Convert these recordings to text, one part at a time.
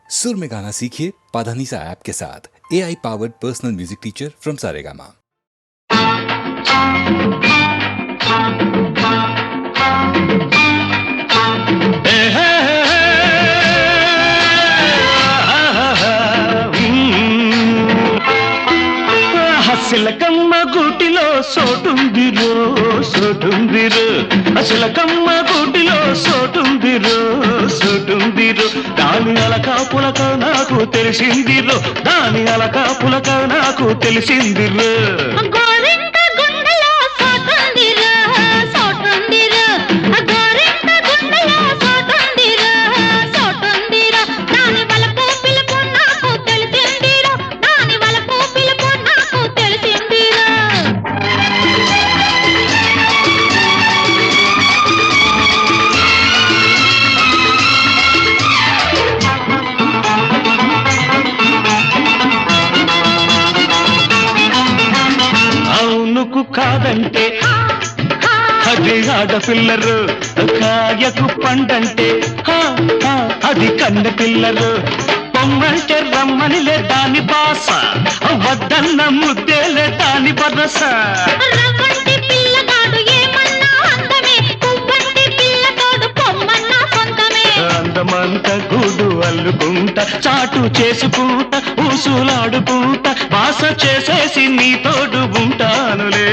सुर में गाना सीखिए पाधानीसा ऐप के साथ। AI powered personal music teacher from Saregama. సిలకమ్మ గూటిలో సోటుందిరో సోటుందిరో సిలకమ్మ గూటిలో సోటుందిరో సోటుందిరో దాని అలక పులక నాకు తెలిసిందిరో దాని అలక పులక నాకు తెలిసిందిరో కాదంటే అది ఆడపిల్లరు కాయకు పండంటే అది కన్న పిల్లరు పొమ్మంటే రమ్మనిలే దాని బాస వద్దన్న ముద్దేలే దాని బరస అందమంత గూడు అల్లుకుంటా చాటు చేసుకుంటా ఊసులాడుకుంటా బాస చేసేసి నీ తోడు ఉంటానులే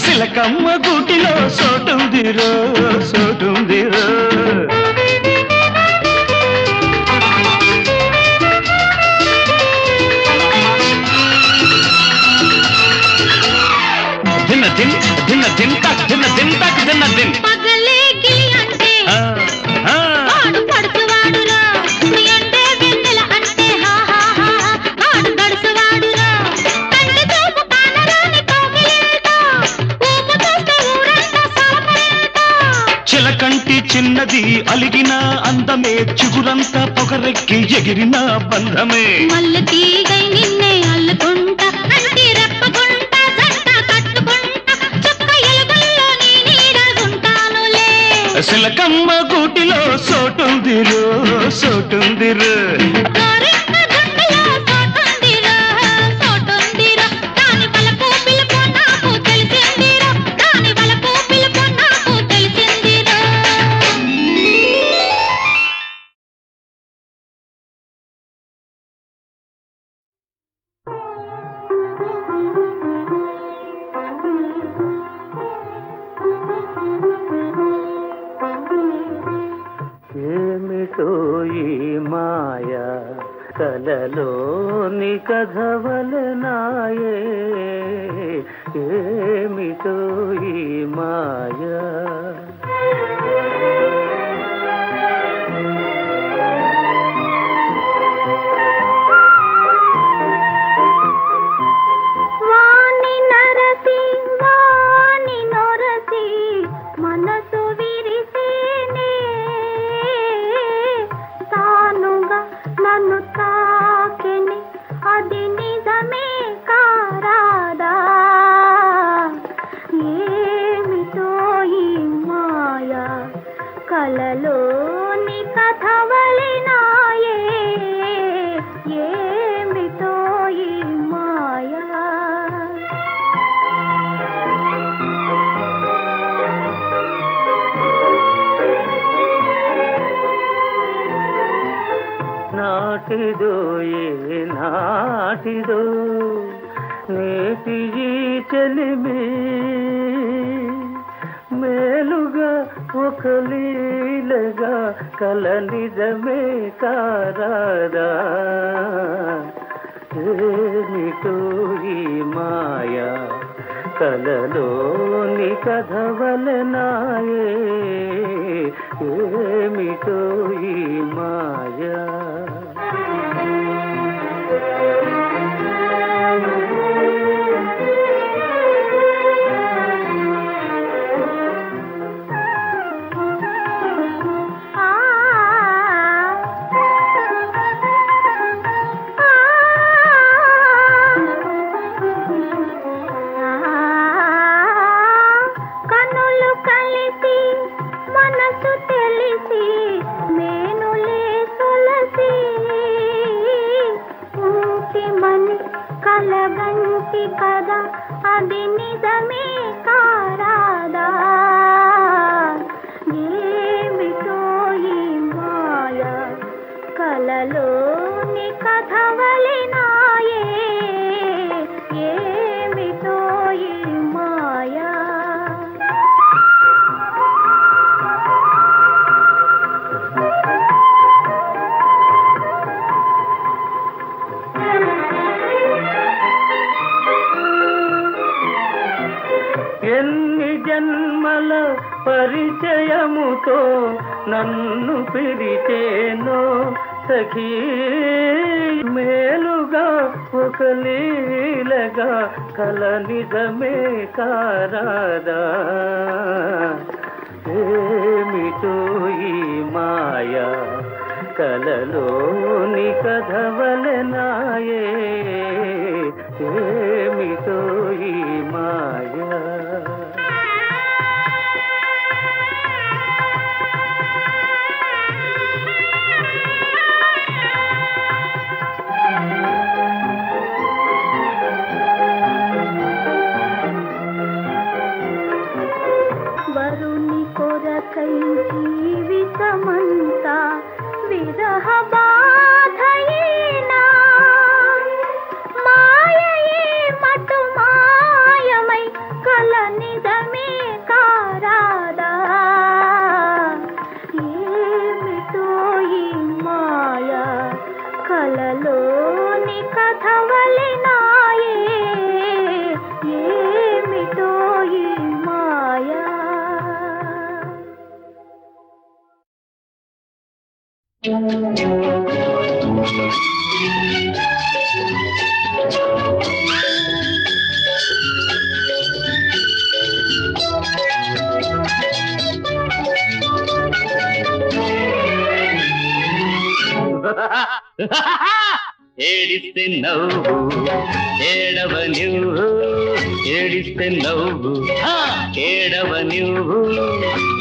సిలకమ్మ గూటిలో సోటుందిరో సోటుందిరో దిన్న దిన్ దిన్న దిన్ తక్ దిన్న దిన్ తక్ దిన్న దిన్ పగలే గిలి అంటే ఆడు పడుచువాడురా అంటే వెన్నెల అంటే హా హా హా ఆడు గడుసువాడురా కంటి చూపు కానరాని కోకిలేట ఊపు చూస్తే ఊరంతా సాపరేట చిలకంటి చిన్నది అలిగిన అందమే చిగురంతా పొగరెక్కి ఎగిరిన బంధమే మల్ల తీగై నిన్నే అల్లుకుంటా అంటి రెప్పకుంటా జంట కట్టుకుంటా చుక్క ఎలుగుల్లో నీ నీడగుంటానులే సిలకమ్మ గూటిలో సోటుందిరో సోటుందిరో గోరింట గుండెలో సోటుందిరా సోటుందిరా దాని వలపు పిలుపు నాకు తెలిసిందిరా దాని వలపు పిలుపు నాకు తెలిసిందిరా ఏమిటో ఈ మాయ కలలోని కథవలనాయే ఏమిటో ఈ మాయ వాని నరసి వాని నొరసి మనసు విరిసేనే తానుగా నన్ను తాకెని అది నిజమే కారాదా ఏమిటో ఈ మాయ కలలోని కథవలెనాయే ఏమిటో ఈ మాయ నాటిదో ఏ నాటిదో నేటి ఈ చెలిమి మేలుగా ఒక లీలగా కల నిజమే కారాదా ఏమిటో ఈ మాయ కలలోని కథవలనాయే ఏమిటో ఈ మాయ కనులు కలిసి మన మనసు తెలిసి మేనులే సొలసి ఉంటిమని కలగంటి కదా అది నిజమే కారాదా ఏమిటో ఈ మాయ కలలోని కథవలినాయే ఏమిటో ఈ మాయా ఎన్ని జన్మల పరిచయముతో నన్ను పిలిచేనో సఖీ మేలుగా ఒక లీలగా కల నిజమే కారాదా ఏమిటో ఈ మాయా కలలోని కథవలెనాయే ఏమిటో ఈ మాయా వరుని కొరకై జీవితమంతా విరహ బాధయేనా మాయయే మటు మాయమై కల నిజమే కారాదా ఏమిటో ఈ మాయా కలలోని కథవలెనాయే ఏమిటో ఈ మాయా ఏడిస్తే నవ్వు ఏడవ నువ్వు ఏడిస్తే నవ్వు ఏడవ నువ్వు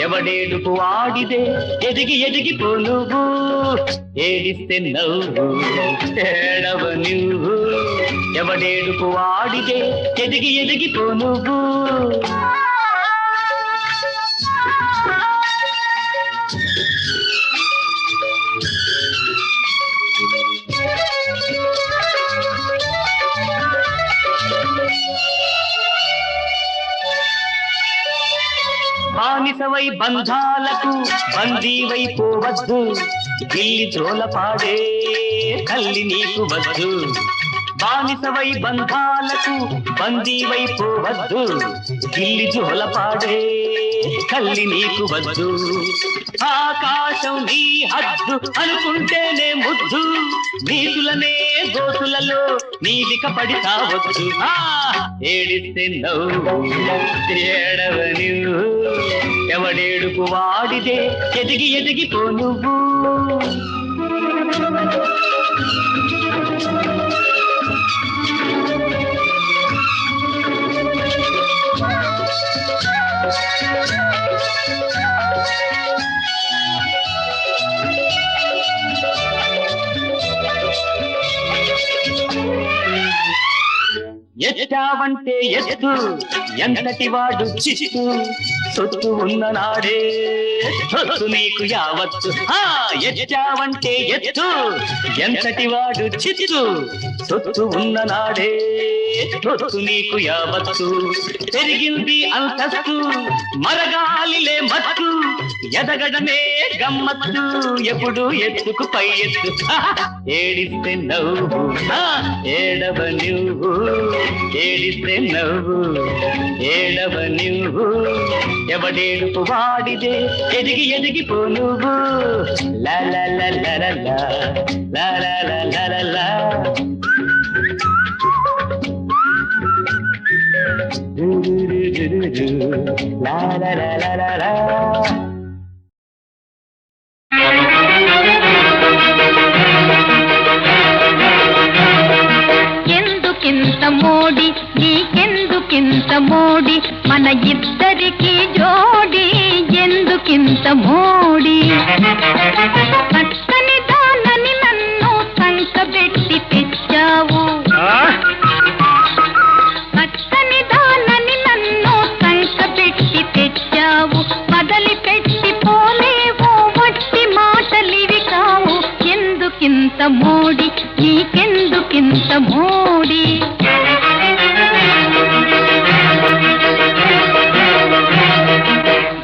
ఎవడేడుపు వాడిదే ఎదిగి ఎదిగిపో నువ్వు ఏడిస్తే నవ్వు ఏడవ నువ్వు ఎవడేడుపు వాడిదే ఎదిగి ఎదిగిపో నువ్వు బానిసవై బంధాలకు బందీవై పోవద్దు గిల్లి జోలపాడే తల్లి నీకు వద్దు బానిసవై బంధాలకు బందీవై పోవద్దు గిల్లి జోలపాడే తల్లి నీకు వద్దు ఆకాశం నీ హద్దు అనుకుంటేనే ముద్దు నీతులనే గోతులలో నీలిక పడితావద్దు ఏడిస్తే నవ్వు ఏడవ నువ్వు ఎవడేడుకు వాడిదే ఎదిగి ఎదిగిపో నువ్వు ఎచ్చావంటే ఎత్తు ఎంతటి వాడు చిత్తు సొత్తు ఉన్న నాడే సొత్తు నీకు యావత్తు ఎచ్చావంటే ఎత్తు ఎంతటి వాడు చిత్తు సొత్తు ఉన్న నాడే సొత్తు నీకు యావత్తు పెరిగింది అంతస్తు మరగాలిలే మత్తు ఎదగడమే గమ్మత్తు ఎప్పుడు ఎత్తుకు పై ఎత్తు ఏడిస్తే నవ్వు ఏడవ నువ్వు ఏడిస్తే నవ్వు ఏడవ నువ్వు ఎవడేడుపు వాడిదే ఎదిగి ఎదిగిపో నువ్వు లా లా లా లా లా లా లా లా లా లా లా లా లా లా లా లా లా ఎందుకింత మోడి నీకెందుకింత మోడి మన ఇద్దరికి జోడి ఎందుకింత మోడి చక్కని దానని నన్ను సంకబెట్టి తెచ్చావు చక్కని దానని నన్ను సంకబెట్టి తెచ్చావు వదలి పెట్టి పోలేవు వట్టి మాటలివి కావు ఎందుకింత మోడి నీకెందుకింత మోడి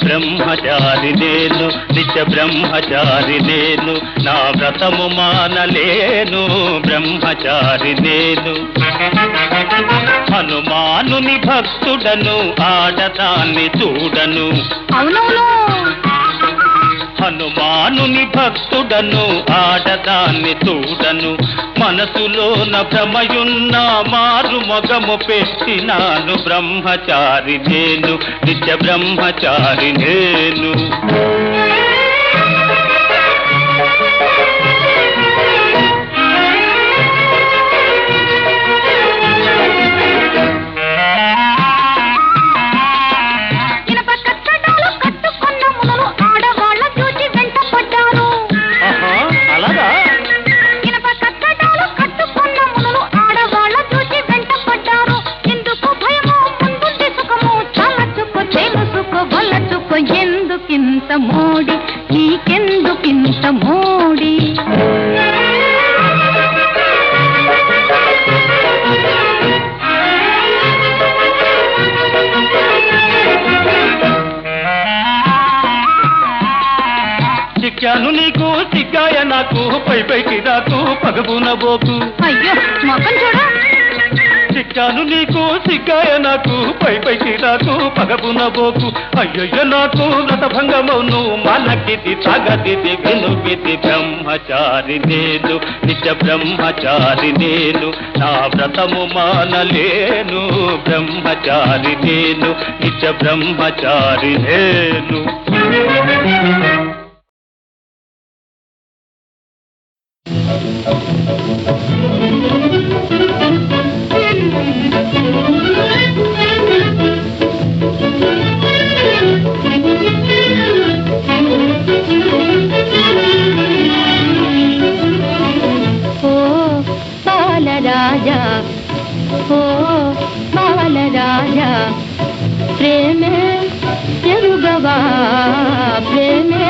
బ్రహ్మచారి నేను నిత్య బ్రహ్మచారి నేను నా వ్రతము మానలేను బ్రహ్మచారి నేను హనుమానుని భక్తుడను ఆడదాన్ని చూడను అవునవును హనుమానుని భక్తుడను ఆడదాన్ని చూడను మనసులోన భ్రమయున్న మారు మొగము పెట్టినాను బ్రహ్మచారి నేను నిత్య బ్రహ్మచారి నేను ఎందుకింత మోడి నీకెందుకింత మోడి చిక్కాను నీకు సిగ్గాయ నాకు పైకి రాకు పగబున బోకు అయ్యో మొఖం చూడ చిక్కాను నీకు సిగ్గాయ నాకు పైకి రాకు పగబున బోకు అయ్యయ్య నాకు వ్రతభంగమౌను మనకిది తగదిది వినుపిది బ్రహ్మచారి నేను నిత్య బ్రహ్మచారి నేను నా వ్రతము మానలేను బ్రహ్మచారి నేను నిత్య బ్రహ్మచారి నేను బాలరాజా ఓ బాలరాజా ప్రేమే ఎరుగవా ప్రేమే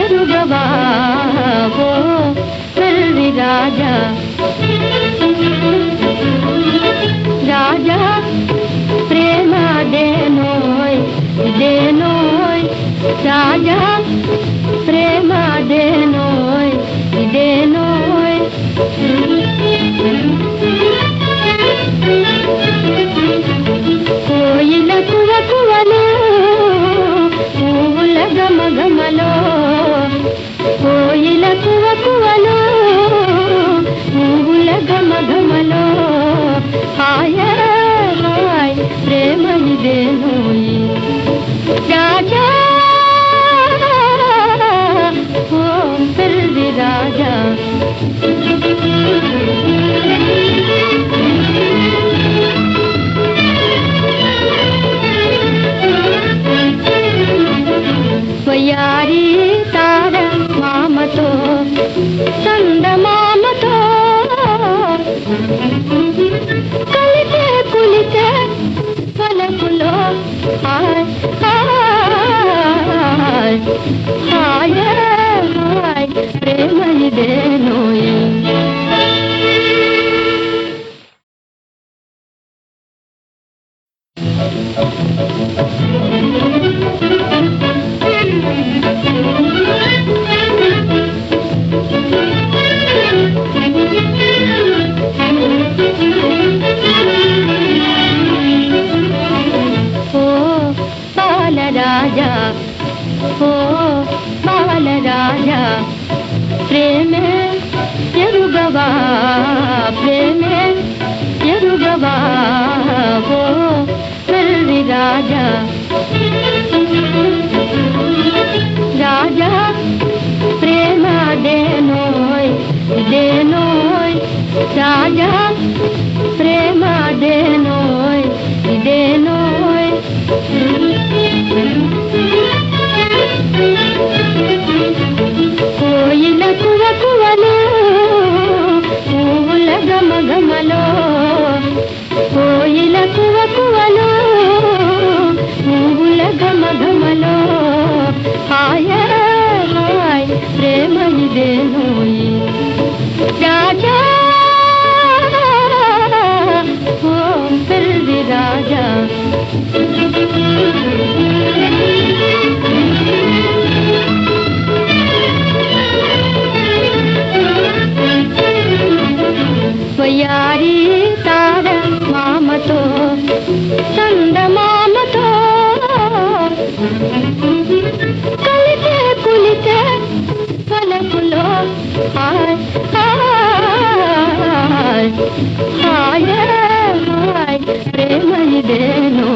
ఎరుగవా ఓ పెళ్లి రాజా రాజా ప్రేమ దేనోయ్ దేనోయ్ రాజా ప్రేమ దేనోయ్ దేనోయ్ కోయిల కువకువలో పువ్వుల గమగమలో కోయిల కువకువలో పువ్వుల గమగమలో హాయ హాయ్ ప్రేమ ఇదేనోయ్ రాజా ఓ పెళ్లి రాజా వయారి తార మామతో చందమామతో కలితే కులితే పలకులో హాయ్ హాయ్ హాయ్ హాయ్ ప్రేమ ఇదేనోయ్ ఓ బాలరాజా ఓ బాలరాజా ప్రేమే ఎరుగవా ప్రేమే ఎరుగవా ఓ పెళ్లి రాజా రాజా ప్రేమ దేనోయ్ దేనోయ్ రాజా ప్రేమ దేనోయ్ దేనోయ్ ಇದೇನೋಯಿ ರಾಜ ಓ ಬೆಳ್ಳಿ ರಾಜ వయ్యారి తార మామతో చంద మామతో కలితే కులితే పలకులో హాయ్ హాయ్ హాయ్ హాయ్ ప్రేమ ఇదేనో